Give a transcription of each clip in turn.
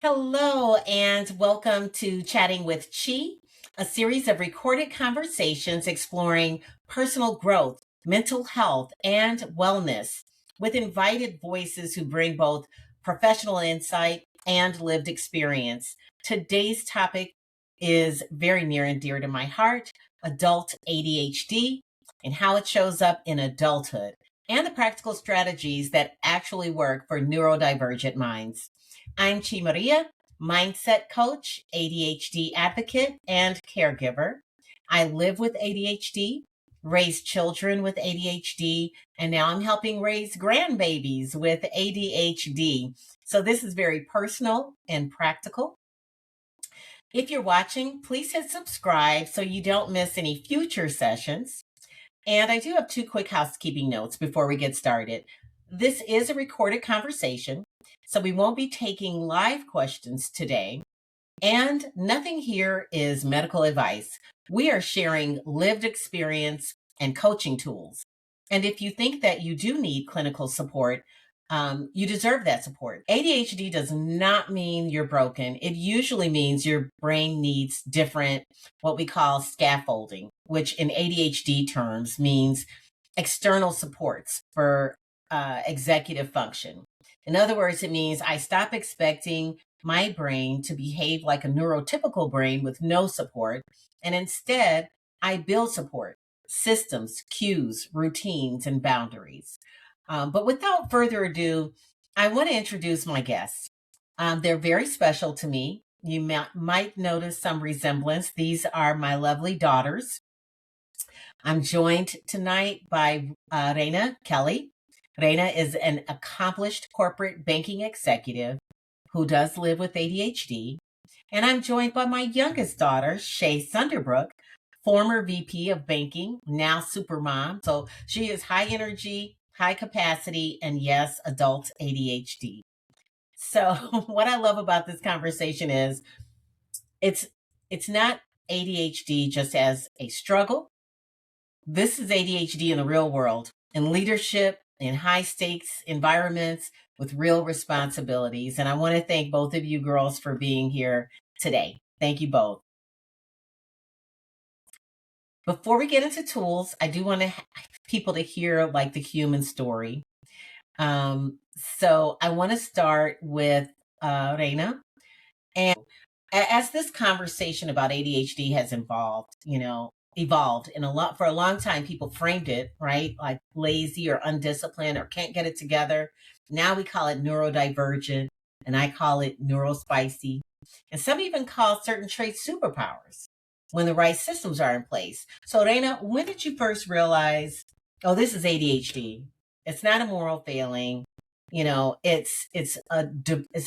Hello, and welcome to Chatting with Chi, a series of recorded conversations exploring personal growth, mental health, and wellness with invited voices who bring both professional insight and lived experience. Today's topic is very near and dear to my heart: adult ADHD and how it shows up in adulthood, and the practical strategies that actually work for neurodivergent minds. I'm Chi Maria, mindset coach, ADHD advocate, and caregiver. I live with ADHD, raise children with ADHD, and now I'm helping raise grandbabies with ADHD. So this is very personal and practical. If you're watching, please hit subscribe so you don't miss any future sessions. And I do have two quick housekeeping notes before we get started. This is a recorded conversation, so we won't be taking live questions today. And nothing here is medical advice. We are sharing lived experience and coaching tools. And if you think that you do need clinical support, you deserve that support. ADHD does not mean you're broken. It usually means your brain needs different, what we call scaffolding, which in ADHD terms means external supports for executive function. In other words, it means I stop expecting my brain to behave like a neurotypical brain with no support, and instead, I build support, systems, cues, routines, and boundaries. But without further ado, I want to introduce my guests. They're very special to me. You might notice some resemblance. These are my lovely daughters. I'm joined tonight by Reina Kelly. Reina is an accomplished corporate banking executive who does live with ADHD. And I'm joined by my youngest daughter, Shay Sunderbrook, former VP of banking, now supermom. So she is high energy, high capacity, and yes, adult ADHD. So what I love about this conversation is it's it's not ADHD just as a struggle. This is ADHD in the real world, in leadership, in high stakes environments with real responsibilities. And I want to thank both of you girls for being here today. Thank you both. Before we get into tools, I do want people to hear like the human story. So I want to start with Reina. And as this conversation about ADHD has evolved in for a long time, people framed it, right? Like lazy or undisciplined or can't get it together. Now we call it neurodivergent, and I call it neurospicy. And some even call certain traits superpowers when the right systems are in place. So, Reina, when did you first realize, oh, this is ADHD? It's not a moral failing. It's a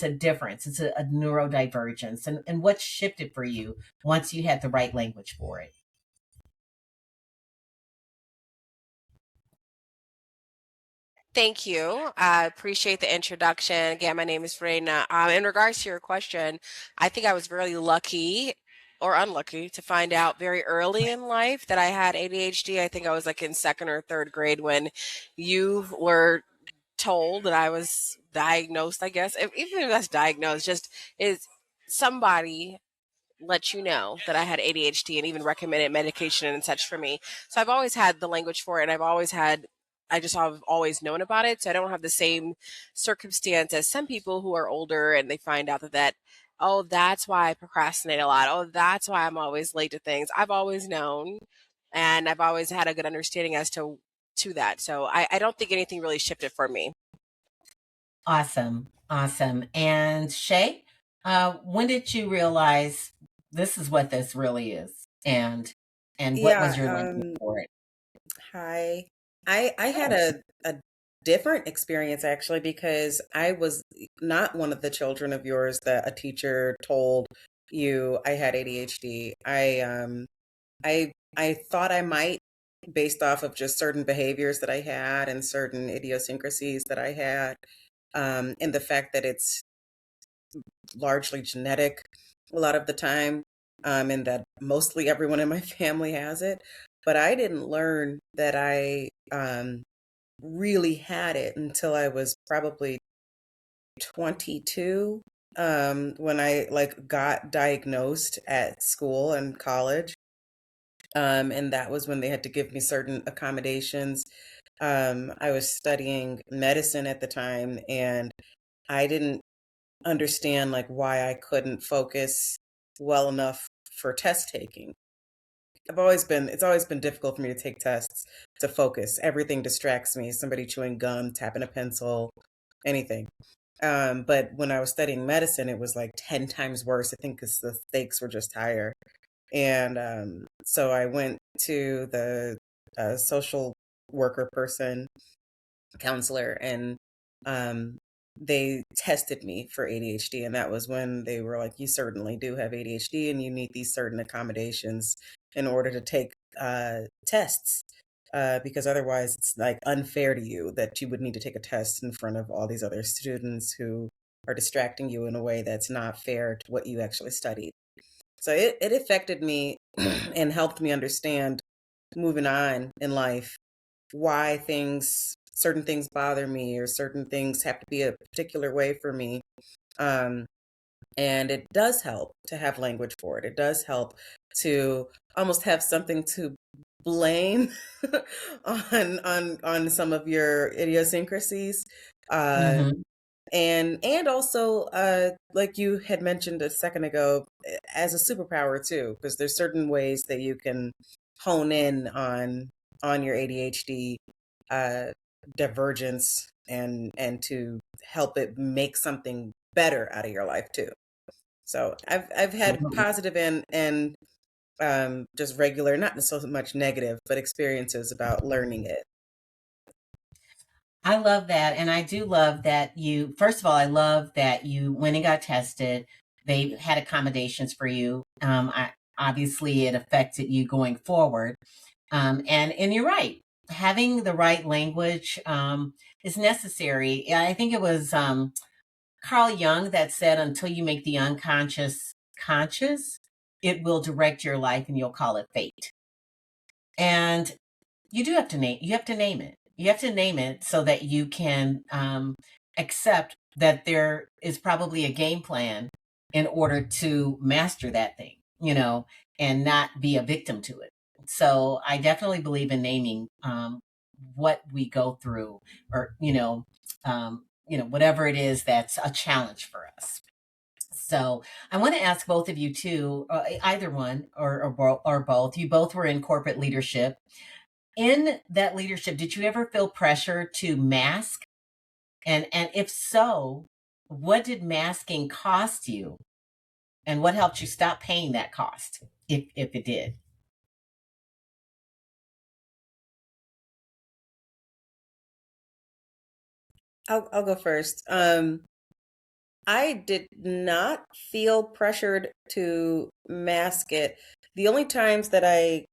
difference. It's a neurodivergence. And what shifted for you once you had the right language for it? Thank you. I appreciate the introduction. Again, my name is Reina. In regards to your question, I think I was very lucky or unlucky to find out very early in life that I had ADHD. I think I was like in second or third grade when you were told that I was diagnosed, I guess. Even if that's diagnosed, just is somebody let you know that I had ADHD and even recommended medication and such for me. So I've always had the language for it, and I just have always known about it. So I don't have the same circumstance as some people who are older and they find out oh, that's why I procrastinate a lot. Oh, that's why I'm always late to things. I've always known, and I've always had a good understanding as to that. So I don't think anything really shifted for me. Awesome. Awesome. And Shay, when did you realize this is what this really is? And what was Yeah, your language for it? hi. I had a different experience actually because I was not one of the children of yours that a teacher told you I had ADHD. I thought I might based off of just certain behaviors that I had and certain idiosyncrasies that I had, and the fact that it's largely genetic a lot of the time, and that mostly everyone in my family has it. But I didn't learn that I really had it until I was probably 22. when I like got diagnosed at school and college. And that was when they had to give me certain accommodations. I was studying medicine at the time, and I didn't understand like why I couldn't focus well enough for test taking. It's always been difficult for me to take tests to focus. Everything distracts me. Somebody chewing gum, tapping a pencil, anything. But when I was studying medicine, it was like 10 times worse. I think because the stakes were just higher. And so I went to the social worker person, counselor, and um, they tested me for ADHD. And that was when they were like, you certainly do have ADHD and you need these certain accommodations in order to take tests. Because otherwise, it's like unfair to you that you would need to take a test in front of all these other students who are distracting you in a way that's not fair to what you actually studied. So it affected me and helped me understand moving on in life why certain things bother me or certain things have to be a particular way for me. Um, and it does help to have language for it. It does help to almost have something to blame on some of your idiosyncrasies. Uh, Mm-hmm. and also like you had mentioned a second ago, as a superpower too, because there's certain ways that you can hone in on your ADHD uh divergence and to help it make something better out of your life too. So I've had positive and just regular, not so much negative, but experiences about learning it. I love that. And I do love that first of all, I love that you went and got tested. They had accommodations for you. Obviously, it affected you going forward. And you're right. Having the right language is necessary. I think it was Carl Jung that said, until you make the unconscious conscious, it will direct your life and you'll call it fate. And you have to name it. You have to name it so that you can accept that there is probably a game plan in order to master that thing, and not be a victim to it. So I definitely believe in naming what we go through, or whatever it is that's a challenge for us. So I want to ask both of you too, either one or both. You both were in corporate leadership. In that leadership, did you ever feel pressure to mask? And if so, what did masking cost you? And what helped you stop paying that cost, if it did? I'll go first. I did not feel pressured to mask it. The only times that I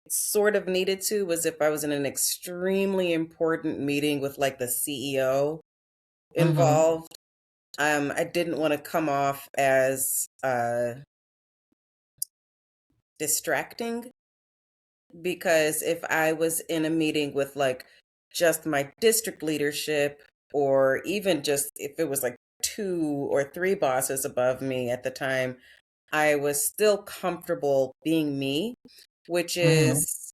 sort of needed to was if I was in an extremely important meeting with like the CEO Mm-hmm. involved. I didn't want to come off as distracting, because if I was in a meeting with like just my district leadership, or even just if it was like two or three bosses above me at the time, I was still comfortable being me, which Mm-hmm. is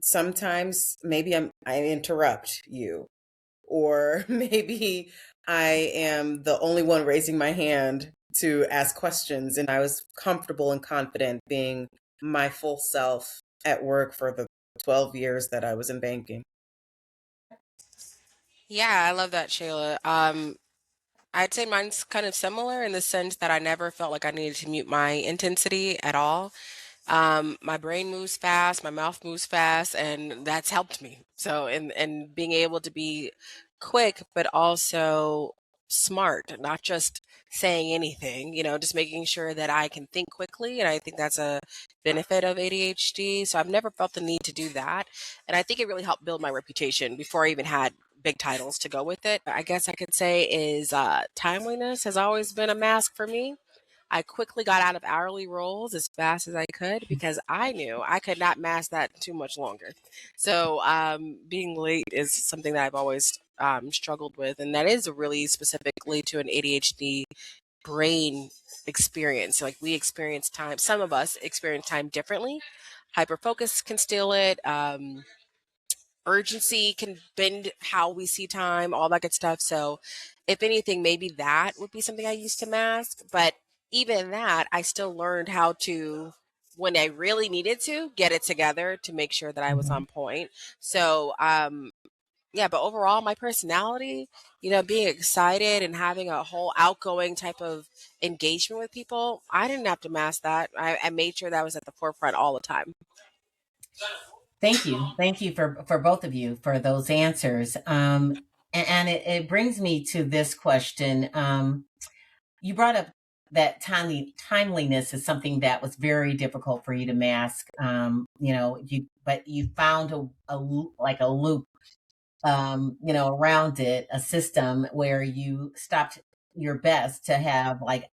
sometimes maybe I interrupt you, or maybe I am the only one raising my hand to ask questions, and I was comfortable and confident being my full self at work for the 12 years that I was in banking. Yeah, I love that, Shayla. I'd say mine's kind of similar in the sense that I never felt like I needed to mute my intensity at all. My brain moves fast, my mouth moves fast, and that's helped me. So, and being able to be quick, but also smart, not just saying anything, just making sure that I can think quickly. And I think that's a benefit of ADHD. So I've never felt the need to do that. And I think it really helped build my reputation before I even had big titles to go with it. I guess I could say is timeliness has always been a mask for me. I quickly got out of hourly roles as fast as I could because I knew I could not mask that too much longer. So being late is something that I've always struggled with, and that is really specifically to an ADHD brain experience. Like we experience time, some of us experience time differently. Hyperfocus can steal it. Urgency can bend how we see time, all that good stuff. So, if anything, maybe that would be something I used to mask. But even that, I still learned how to, when I really needed to, get it together to make sure that I was Mhm. on point. So, yeah, but overall, my personality, being excited and having a whole outgoing type of engagement with people, I didn't have to mask that. I made sure that was at the forefront all the time. Thank you. Thank you for both of you for those answers. And it brings me to this question. You brought up that timeliness is something that was very difficult for you to mask. But you found like a loop, around it, a system where you stopped your best to have like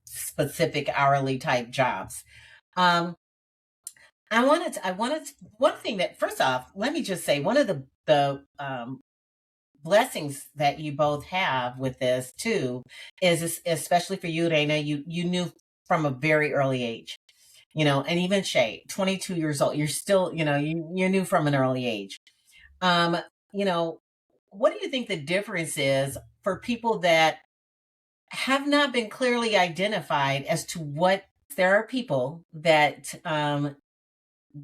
specific hourly type jobs. Um, one thing that, first off, let me just say, one of the blessings that you both have with this too especially for you, Reina, you knew from a very early age, and even Shay, 22 years old, you're still, you knew from an early age. Um, you know, what do you think the difference is for people that have not been clearly identified as to what there are people that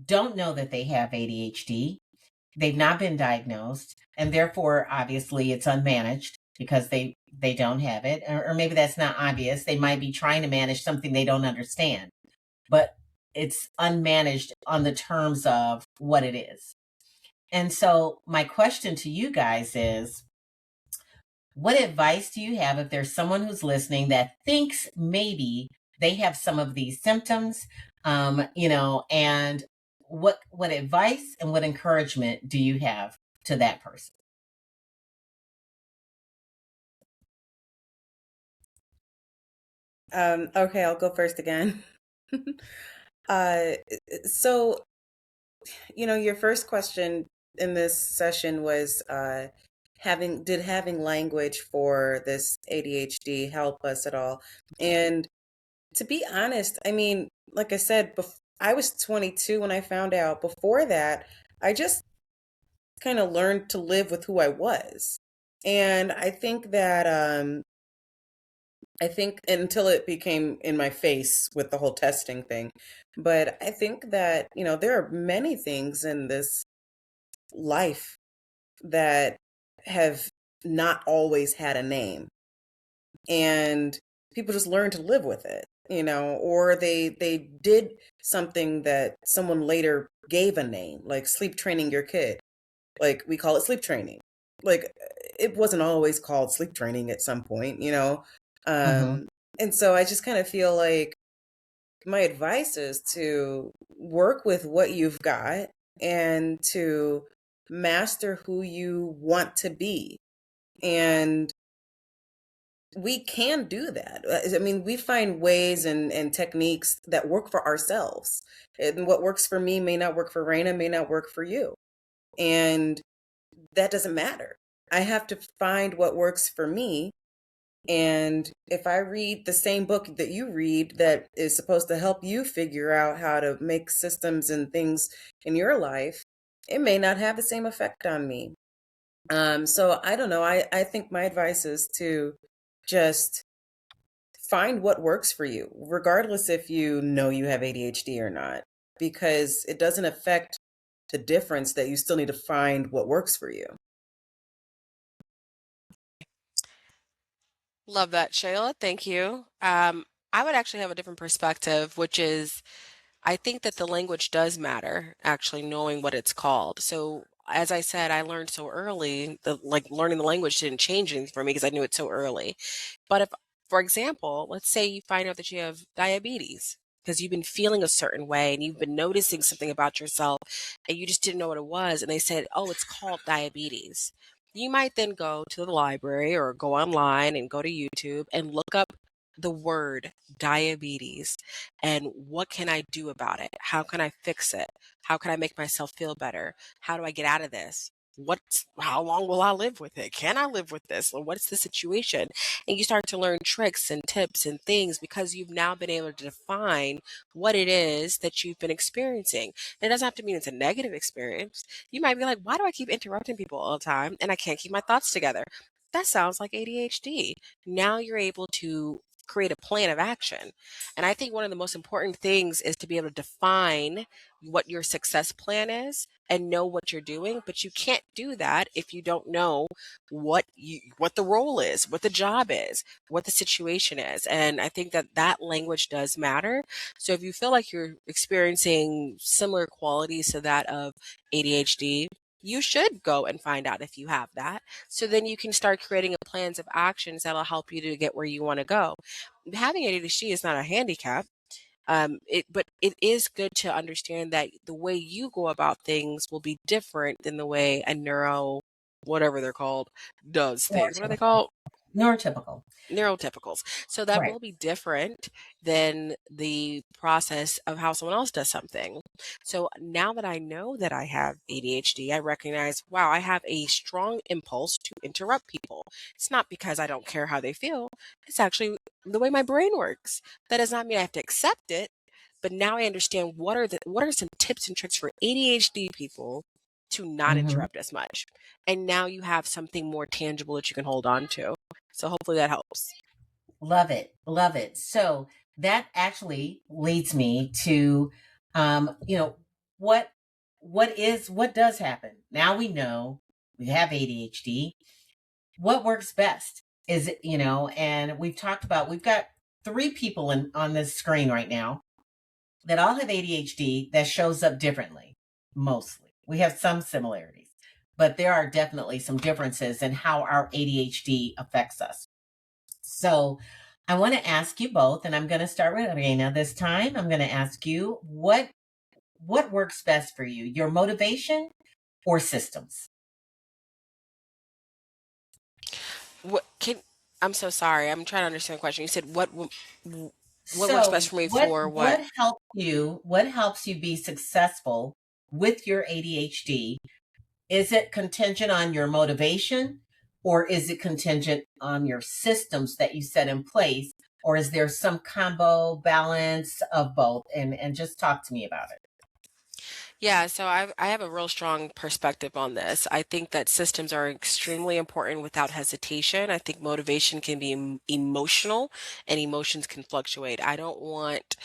don't know that they have ADHD. They've not been diagnosed, and therefore, obviously, it's unmanaged because they don't have it, or maybe that's not obvious. They might be trying to manage something they don't understand, but it's unmanaged on the terms of what it is. And so, my question to you guys is, what advice do you have if there's someone who's listening that thinks maybe they have some of these symptoms, and what advice and what encouragement do you have to that person? Okay, I'll go first again. uh, so, your first question in this session was having language for this ADHD help us at all? And to be honest, I mean, like I said, I was 22 when I found out. Before that, I just kind of learned to live with who I was. And I think until it became in my face with the whole testing thing. But I think that, there are many things in this life that have not always had a name. And people just learn to live with it, or they did something that someone later gave a name, like sleep training your kid. Like we call it sleep training. Like it wasn't always called sleep training at some point. Mm-hmm. Um, and so I just kind of feel like my advice is to work with what you've got and to master who you want to be. And we can do that. I mean, we find ways and techniques that work for ourselves. And what works for me may not work for Raina, may not work for you. And that doesn't matter. I have to find what works for me. And if I read the same book that you read that is supposed to help you figure out how to make systems and things in your life, it may not have the same effect on me. So I don't know. I think my advice is to just find what works for you, regardless if you know you have ADHD or not, because it doesn't affect the difference that you still need to find what works for you. Love that, Shayla. Thank you. I would actually have a different perspective, which is I think that the language does matter, actually knowing what it's called. So, as I said, I learned so early that like learning the language didn't change anything for me because I knew it so early. But if, for example, let's say you find out that you have diabetes because you've been feeling a certain way and you've been noticing something about yourself and you just didn't know what it was, and they said, oh, it's called diabetes. You might then go to the library or go online and go to YouTube and look up the word diabetes and what can I do about it? How can I fix it? How can I make myself feel better? How do I get out of this? how long will I live with it? Can I live with this? Or what's the situation? And you start to learn tricks and tips and things because you've now been able to define what it is that you've been experiencing. And it doesn't have to mean it's a negative experience. You might be like, why do I keep interrupting people all the time and I can't keep my thoughts together? That sounds like ADHD. Now you're able to create a plan of action. And I think one of the most important things is to be able to define what your success plan is and know what you're doing, but you can't do that if you don't know what the role is, what the job is, what the situation is. And I think that that language does matter. So if you feel like you're experiencing similar qualities to that of ADHD, you should go and find out if you have that. So then you can start creating plans of actions that'll help you to get where you want to go. Having ADHD is not a handicap. But it is good to understand that the way you go about things will be different than the way a whatever they're called, does things. What are they called? Neurotypical. Neurotypicals. So that Right. will be different than the process of how someone else does something. So now that I know that I have ADHD, I recognize, wow, I have a strong impulse to interrupt people. It's not because I don't care how they feel. It's actually the way my brain works. That does not mean I have to accept it, but now I understand what are some tips and tricks for ADHD people to not Mm-hmm. interrupt as much. And now you have something more tangible that you can hold on to. So hopefully that helps. Love it. Love it. So that actually leads me to, you know, what what does happen? Now we know we have ADHD. What works best? Is it, and we've got three people on this screen right now that all have ADHD that shows up differently, mostly. We have some similarities, but there are definitely some differences in how our ADHD affects us. So I want to ask you both, and I'm going to start with Reina this time. I'm going to ask you what works best for you, your motivation or systems? What can I'm so sorry. I'm trying to understand the question. You said what works best So for me what for what? what helps you be successful with your ADHD? Is it contingent on your motivation, or is it contingent on your systems that you set in place, or is there some combo balance of both? And just talk to me about it. Yeah, so I have a real strong perspective on this. I think that systems are extremely important without hesitation. I think motivation can be emotional and emotions can fluctuate. I don't want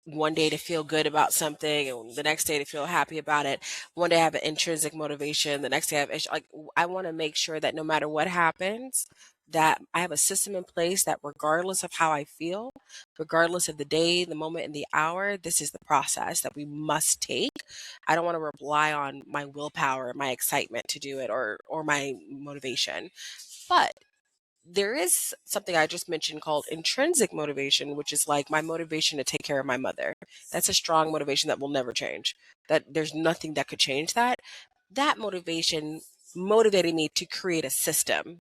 one day to feel good about something and the next day to feel happy about it. One day I have an intrinsic motivation, the next day I have I want to make sure that no matter what happens, that I have a system in place that regardless of how I feel, regardless of the day, the moment, and the hour, this is the process that we must take. I don't want to rely on my willpower, my excitement to do it or my motivation. But there is something I just mentioned called intrinsic motivation, which is like my motivation to take care of my mother. That's a strong motivation that will never change. That there's nothing that could change that. That motivation motivated me to create a system,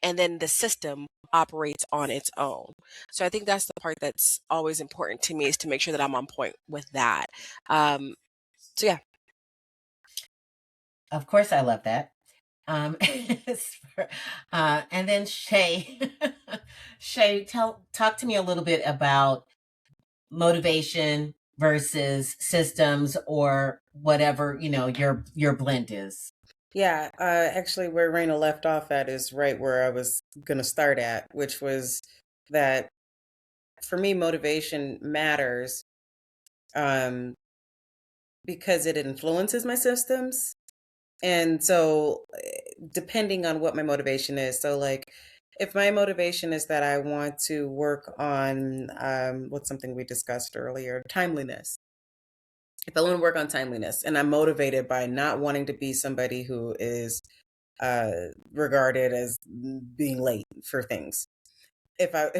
and then the system operates on its own. So I think that's the part that's always important to me, is to make sure that I'm on point with that. Um, so yeah. Of course, I love that. And then Shay, Shay, talk to me a little bit about motivation versus systems, or whatever your blend is. Yeah, actually, where Raina left off at is right where I was going to start at, which was that for me, motivation matters um, because it influences my systems. And so, depending on what my motivation is, so like if my motivation is that I want to work on what's something we discussed earlier, timeliness. If I want to work on timeliness and I'm motivated by not wanting to be somebody who is regarded as being late for things. If I'm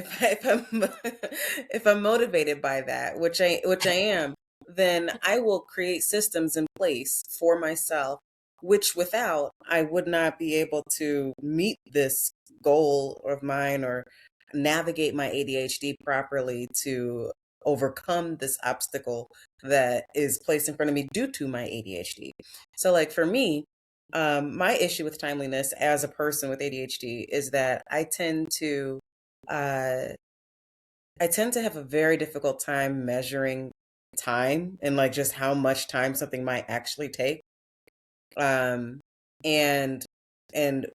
if I'm motivated by that, which I am, then I will create systems in place for myself, which without I would not be able to meet this goal of mine or navigate my ADHD properly to overcome this obstacle that is placed in front of me due to my ADHD. So like for me, my issue with timeliness as a person with ADHD is that uh, I tend to have a very difficult time measuring time and like just how much time something might actually take. Um, and and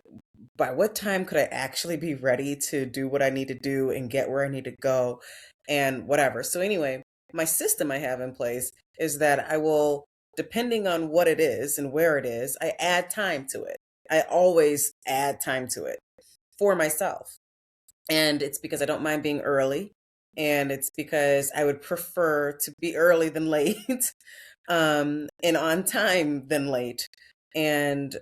by what time could I actually be ready to do what I need to do and get where I need to go and whatever. So anyway, my system I have in place is that I will, depending on what it is and where it is, I add time to it. I always add time to it for myself. And it's because I don't mind being early. And it's because I would prefer to be early than late, and on time than late. And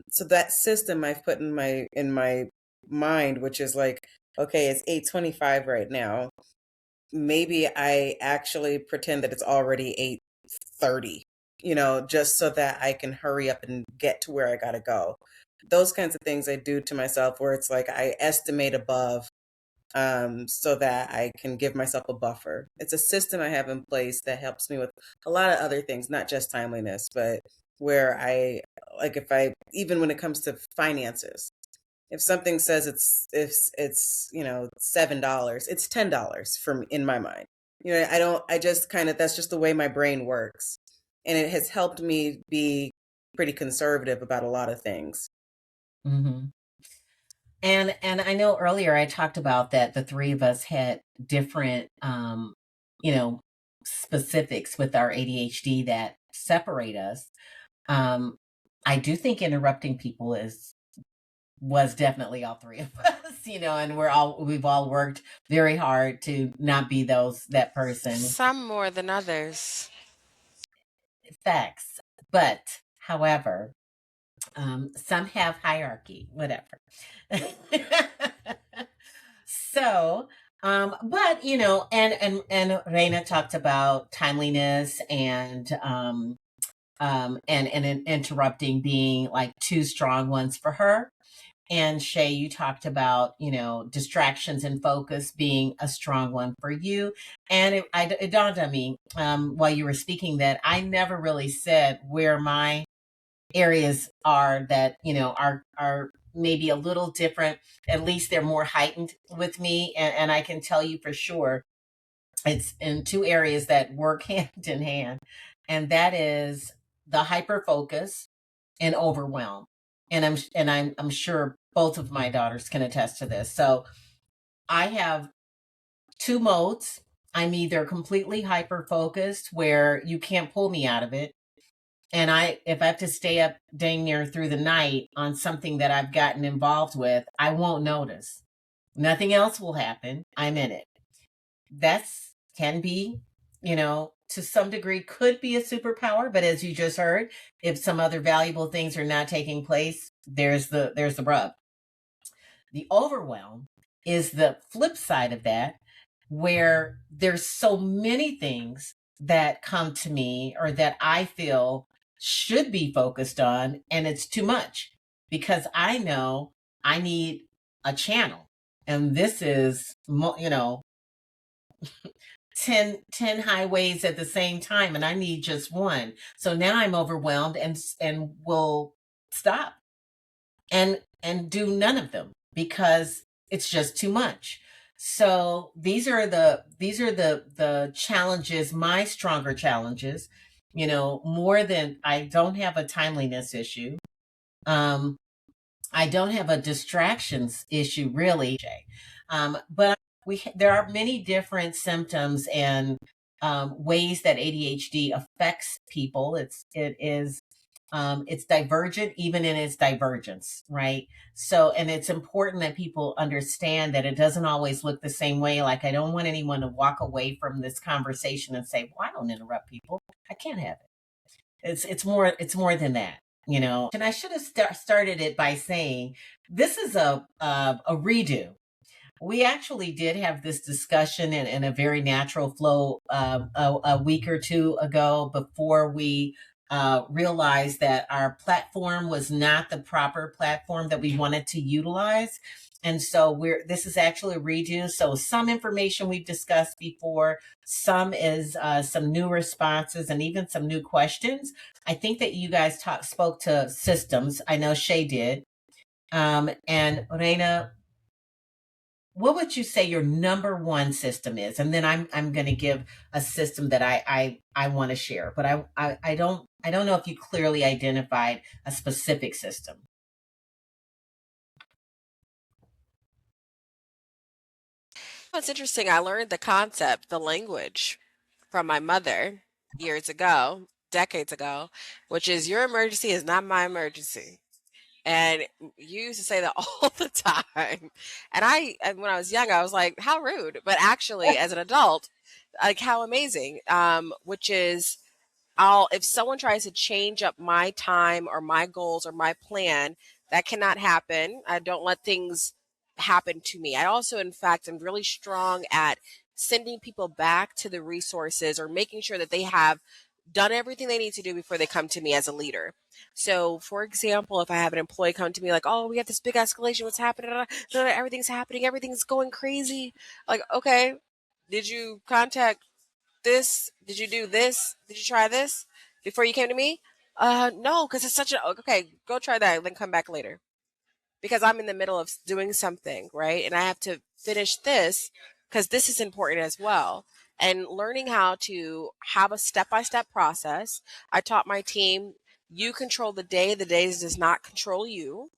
so that system I've put in my mind, which is like, okay, it's 8:25 right now. Maybe I actually pretend that it's already 8:30, just so that I can hurry up and get to where I gotta go. Those kinds of things I do to myself where it's like I estimate above, so that I can give myself a buffer. It's a system I have in place that helps me with a lot of other things, not just timeliness, but where like if I, even when it comes to finances, if something says it's $7, it's $10 from in my mind. I just kind of, that's just the way my brain works. And it has helped me be pretty conservative about a lot of things. Mm-hmm. And I know earlier I talked about that the three of us had different, you know, specifics with our ADHD that separate us. Um, I do think interrupting people was definitely all three of us, and we've all worked very hard to not be that person. Some more than others. Facts. But however, some have hierarchy, whatever. So, but and Reina talked about timeliness and interrupting being like two strong ones for her. And Shay, you talked about, distractions and focus being a strong one for you. And it dawned on me while you were speaking that I never really said where my areas are that, are maybe a little different. At least they're more heightened with me. And I can tell you for sure, it's in two areas that work hand in hand. And that is the hyper focus and overwhelm. And I'm sure both of my daughters can attest to this. So I have two modes. I'm either completely hyper focused where you can't pull me out of it. And if I have to stay up dang near through the night on something that I've gotten involved with, I won't notice. Nothing else will happen. I'm in it. That's can be, to some degree could be a superpower, but as you just heard, if some other valuable things are not taking place, there's the rub. The overwhelm is the flip side of that, where there's so many things that come to me or that I feel should be focused on, and it's too much because I know I need a channel. And this is, 10 highways at the same time, and I need just one. So now I'm overwhelmed and will stop and do none of them because it's just too much. So these are the challenges, my stronger challenges, more than I don't have a timeliness issue. I don't have a distractions issue really, Jay. But there are many different symptoms and ways that ADHD affects people. It's divergent even in its divergence, right? So, and it's important that people understand that it doesn't always look the same way. Like, I don't want anyone to walk away from this conversation and say, "Well, I don't interrupt people. I can't have it." It's more than that, And I should have started it by saying this is a redo. We actually did have this discussion in a very natural flow a week or two ago before we realized that our platform was not the proper platform that we wanted to utilize. And so this is actually a redo. So some information we've discussed before, some is some new responses and even some new questions. I think that you guys spoke to systems. I know Shay did. And Reina, what would you say your number one system is? And then I'm going to give a system that I want to share, but I don't know if you clearly identified a specific system. It's interesting. I learned the concept, the language from my mother years ago, decades ago, which is your emergency is not my emergency. And you used to say that all the time. And when I was young, I was like, how rude. But actually, as an adult, like, how amazing. Which is, if someone tries to change up my time or my goals or my plan, that cannot happen. I don't let things happen to me. I also, in fact, am really strong at sending people back to the resources or making sure that they have done everything they need to do before they come to me as a leader. So, for example, if I have an employee come to me like, "Oh, we have this big escalation. What's happening? Everything's happening. Everything's going crazy." Like, okay, did you contact this? Did you do this? Did you try this before you came to me? No, because it's such a okay. Go try that, then come back later because I'm in the middle of doing something, right? And I have to finish this because this is important as well. And learning how to have a step by step process. I taught my team, you control the day does not control you.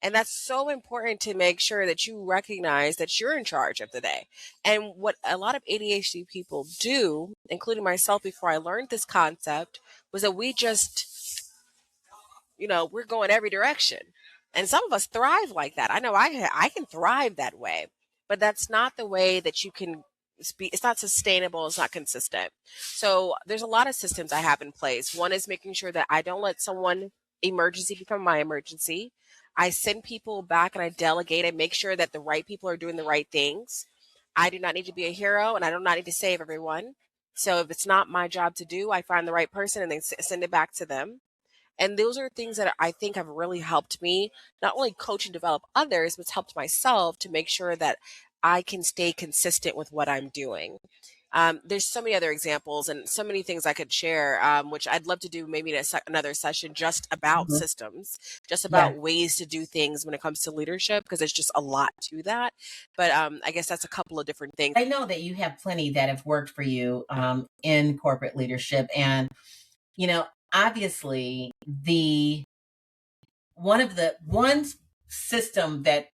And that's so important to make sure that you recognize that you're in charge of the day. And what a lot of ADHD people do, including myself before I learned this concept, was that we just, we're going every direction. And some of us thrive like that. I know I can thrive that way, but that's not the way that you can speak. It's not sustainable. It's not consistent. So there's a lot of systems I have in place. One is making sure that I don't let someone emergency become my emergency. I send people back and I delegate. I make sure that the right people are doing the right things. I do not need to be a hero and I do not need to save everyone. So if it's not my job to do, I find the right person and then send it back to them. And those are things that I think have really helped me not only coach and develop others, but it's helped myself to make sure that I can stay consistent with what I'm doing. There's so many other examples and so many things I could share, which I'd love to do maybe in another session just about Mhm. systems, just Yeah. about ways to do things when it comes to leadership, because there's just a lot to that. But I guess that's a couple of different things. I know that you have plenty that have worked for you in corporate leadership. And, obviously, one system that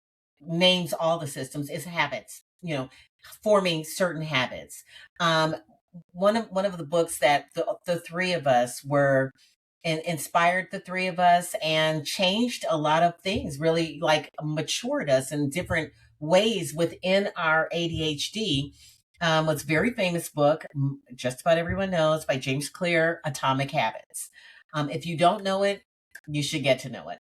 names all the systems is habits, forming certain habits. One of the books that the three of us were inspired the three of us and changed a lot of things, really like matured us in different ways within our ADHD. Was a very famous book, just about everyone knows, by James Clear, Atomic Habits. If you don't know it, you should get to know it.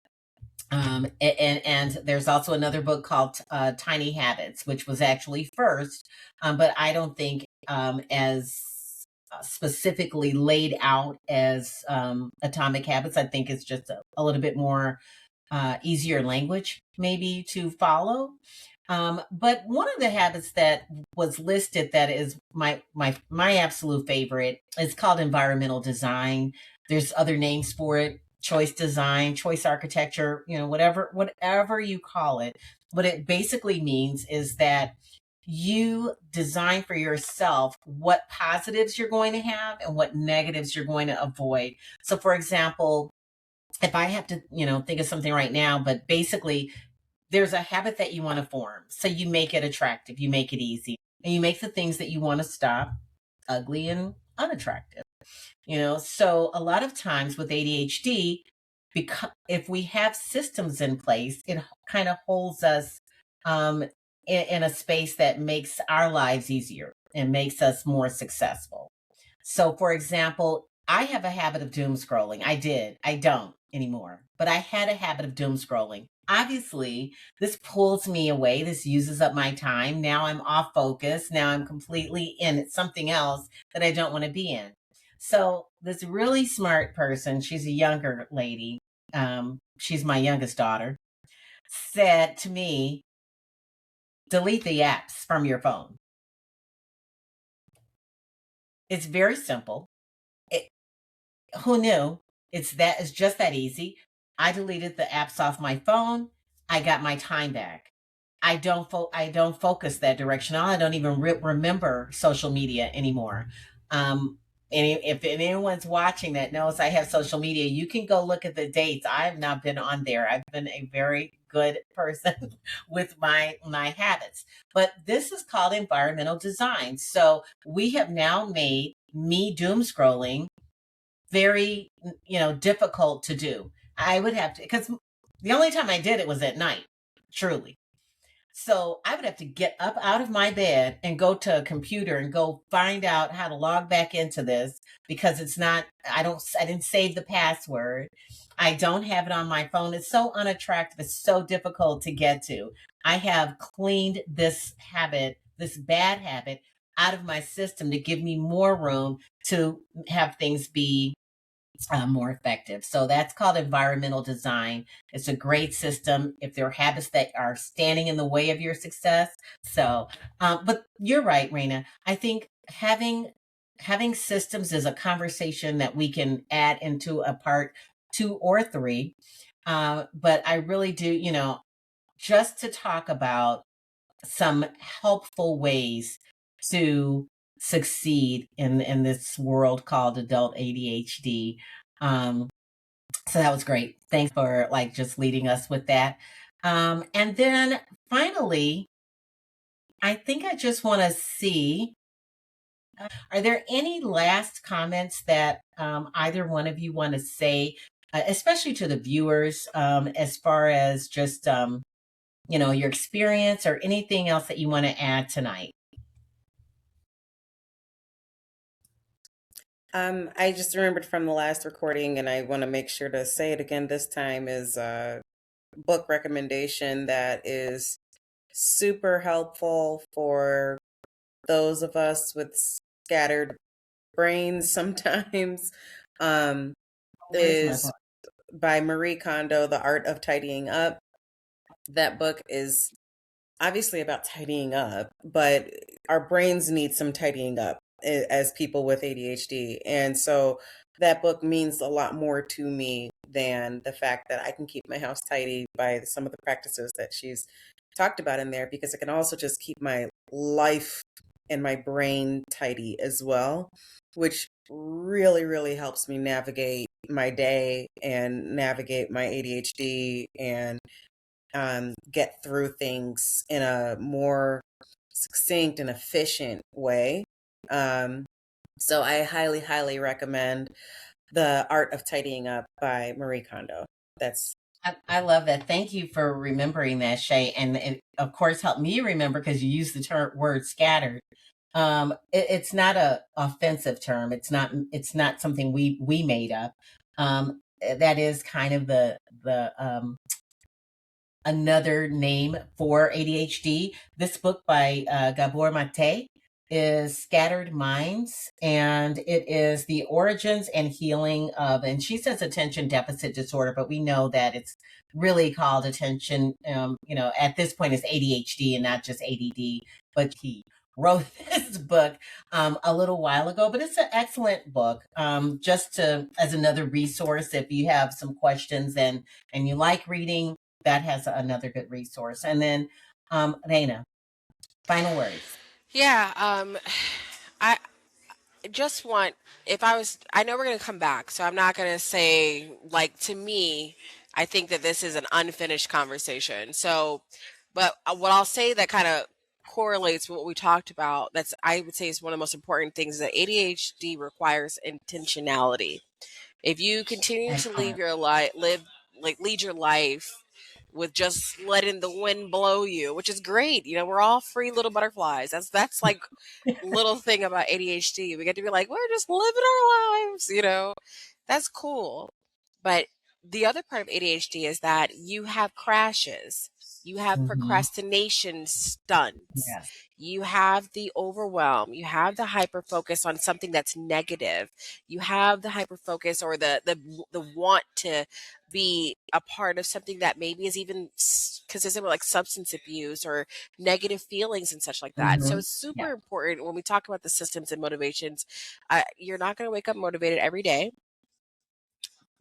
And there's also another book called Tiny Habits, which was actually first, but I don't think as specifically laid out as Atomic Habits. I think it's just a little bit more easier language maybe to follow. But one of the habits that was listed that is my absolute favorite is called environmental design. There's other names for it: choice design, choice architecture, whatever you call it. What it basically means is that you design for yourself what positives you're going to have and what negatives you're going to avoid. So for example, if I have to, think of something right now, but basically there's a habit that you want to form. So you make it attractive, you make it easy, and you make the things that you want to stop ugly and unattractive. So a lot of times with ADHD, because if we have systems in place, it kind of holds us um, in a space that makes our lives easier and makes us more successful. So, for example, I have a habit of doom scrolling. I did. I don't anymore, but I had a habit of doom scrolling. Obviously, this pulls me away. This uses up my time. Now I'm off focus. Now I'm completely in something else that I don't want to be in. So, this really smart person, she's a younger lady, she's my youngest daughter, said to me, delete the apps from your phone. It's very simple. Who knew? It's just that easy. I deleted the apps off my phone. I got my time back. I don't focus that direction. I don't even remember social media anymore. Um, and if anyone's watching that knows I have social media, you can go look at the dates. I have not been on there. I've been a very good person with my habits. But this is called environmental design. So we have now made me doom scrolling very, difficult to do. I would have to, because the only time I did it was at night, truly. So I would have to get up out of my bed and go to a computer and go find out how to log back into this because it's not, I didn't save the password. I don't have it on my phone. It's so unattractive. It's so difficult to get to. I have cleaned this habit, this bad habit out of my system to give me more room to have things be more effective. So that's called environmental design. It's a great system if there are habits that are standing in the way of your success. So, but you're right, Reina. I think having systems is a conversation that we can add into a part 2 or 3. But I really do, just to talk about some helpful ways to succeed in this world called adult ADHD. Um, so that was great. Thanks for like just leading us with that. And then finally, I think I just want to see. Are there any last comments that either one of you want to say, especially to the viewers, as far as just your experience or anything else that you want to add tonight? I just remembered from the last recording, and I want to make sure to say it again this time, is a book recommendation that is super helpful for those of us with scattered brains sometimes. Where's my Is book? by Marie Kondo, The Art of Tidying Up. That book is obviously about tidying up, but our brains need some tidying up as people with ADHD. And so that book means a lot more to me than the fact that I can keep my house tidy by some of the practices that she's talked about in there, because I can also just keep my life and my brain tidy as well, which really, really helps me navigate my day and navigate my ADHD and get through things in a more succinct and efficient way. Um, so I highly, highly recommend The Art of Tidying Up by Marie Kondo. That's I love that. Thank you for remembering that, Shay, and it of course helped me remember because you used the word scattered. It's not a offensive term. It's not something we made up. That is kind of the another name for ADHD. This book by Gabor Mate is Scattered Minds, and it is the origins and healing of, and she says attention deficit disorder, but we know that it's really called attention, at this point it's ADHD and not just ADD, but he wrote this book a little while ago, but it's an excellent book, just to as another resource if you have some questions and you like reading, that has another good resource. And then, Reina, final words. Yeah, I just want, if I was, I know we're going to come back, so I'm not going to say, like, to me, I think that this is an unfinished conversation. So, but what I'll say that kind of correlates with what we talked about, that's, I would say, is one of the most important things, is that ADHD requires intentionality. If you continue to leave Excellent. your life, lead your life with just letting the wind blow you, which is great. You know, we're all free little butterflies. That's like little thing about ADHD. We get to be like, we're just living our lives, you know. That's cool. But the other part of ADHD is that you have crashes. You have Mhm. procrastination stunts. Yes. You have the overwhelm. You have the hyper focus on something that's negative. You have the hyper focus or the want to be a part of something that maybe is even consistent with like substance abuse or negative feelings and such like that. So Mhm. it's Yeah. super important when we talk about the systems and motivations. You're not going to wake up motivated every day,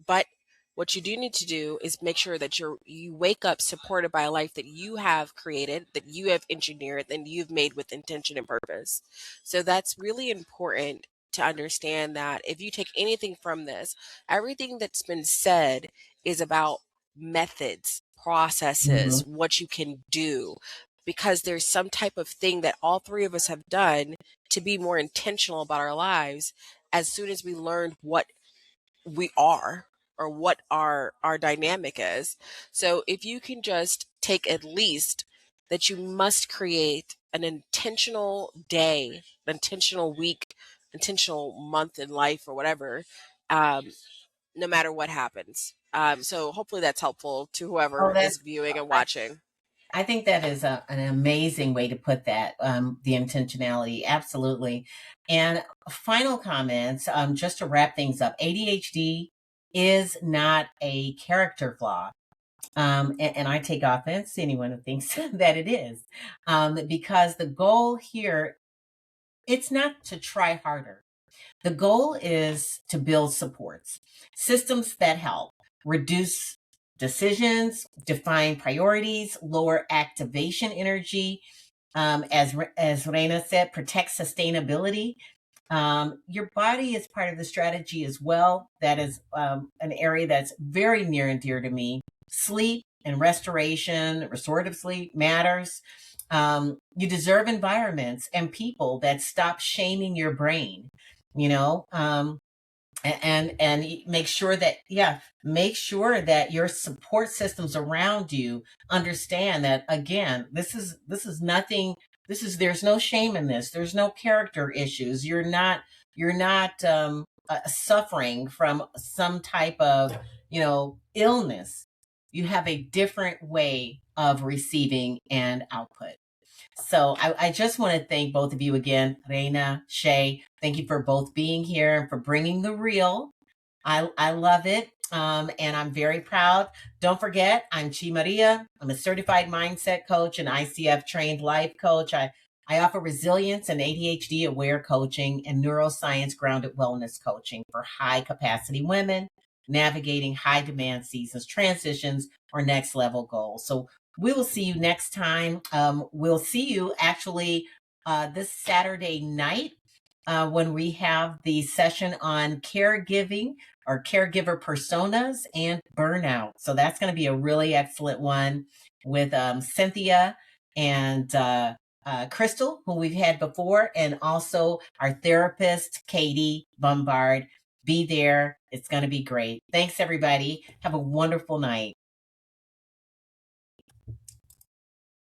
but what you do need to do is make sure that you wake up supported by a life that you have created, that you have engineered, and you've made with intention and purpose. So that's really important to understand that if you take anything from this, everything that's been said is about methods, processes, Mhm. what you can do, because there's some type of thing that all three of us have done to be more intentional about our lives as soon as we learned what we are or what our dynamic is. So if you can just take at least that you must create an intentional day, intentional week, intentional month in life or whatever, um, no matter what happens. So hopefully that's helpful to Oh, whoever that's. is viewing and I, watching. I think that is an amazing way to put that. The intentionality, absolutely. And final comments, just to wrap things up. ADHD is not a character flaw. And I take offense to anyone who thinks that it is, because the goal here, it's not to try harder. The goal is to build supports, systems that help reduce decisions, define priorities, lower activation energy. As Reina said, protect sustainability. Your body is part of the strategy as well. That is an area that's very near and dear to me. Sleep and restoration, restorative sleep matters. You deserve environments and people that stop shaming your brain, you know, and make sure that your support systems around you understand that, again, this is nothing. There's no shame in this. There's no character issues. You're not suffering from some type of illness. You have a different way of receiving and output. So I just want to thank both of you again, Reina, Shay. Thank you for both being here and for bringing the real. I love it. And I'm very proud. Don't forget, I'm Chi Maria. I'm a certified mindset coach and ICF trained life coach. I offer resilience and ADHD aware coaching and neuroscience grounded wellness coaching for high capacity women navigating high demand seasons, transitions, or next level goals. So we will see you next time. We'll see you actually this Saturday night when we have the session on caregiving or caregiver personas and burnout. So that's going to be a really excellent one with Cynthia and Crystal, who we've had before, and also our therapist, Katie Bombard. Be there. It's going to be great. Thanks, everybody. Have a wonderful night.